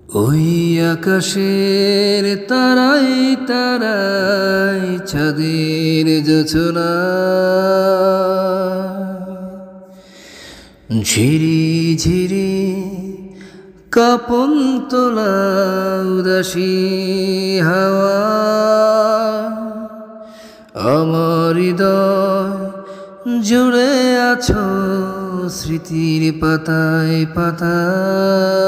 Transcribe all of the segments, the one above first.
ওই আকাশের তারাই তারাই চাঁদের জোছনা ঝিরি ঝিরি কাপন তোলা উদাসী হাওয়া আমার হৃদয় জুড়ে আছো স্মৃতির পাতায় পাতায়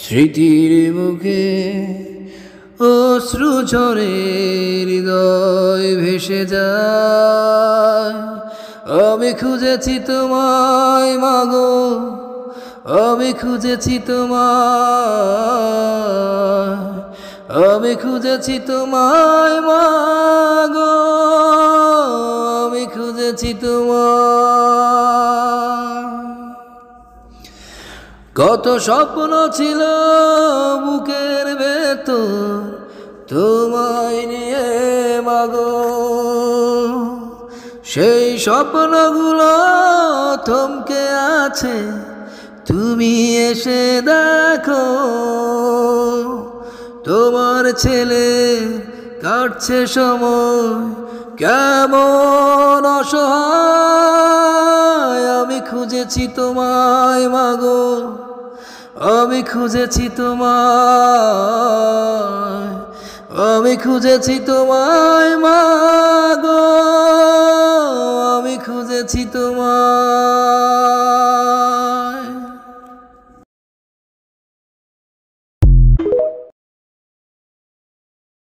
স্মৃতির মুখে অশ্রু ঝরে হৃদয় ভেসে যায় আমি খুঁজেছি তোমায় মাগো আমি খুঁজেছি তোমায় আমি খুঁজেছি তোমায় মাগো আমি খুঁজেছি তোমায় কত স্বপ্ন ছিল বুকের ভেতর তোমায় নিয়ে মাগো সেই স্বপ্নগুলো থমকে আছে তুমি এসে দেখো তোমার ছেলে কাটছে সময় কেমন অসহায় আমি খুঁজেছি তোমায় মাগো আমি খুঁজেছি তোমায় আমি খুঁজেছি তোমায় মাগো আমি খুঁজেছি তোমায়।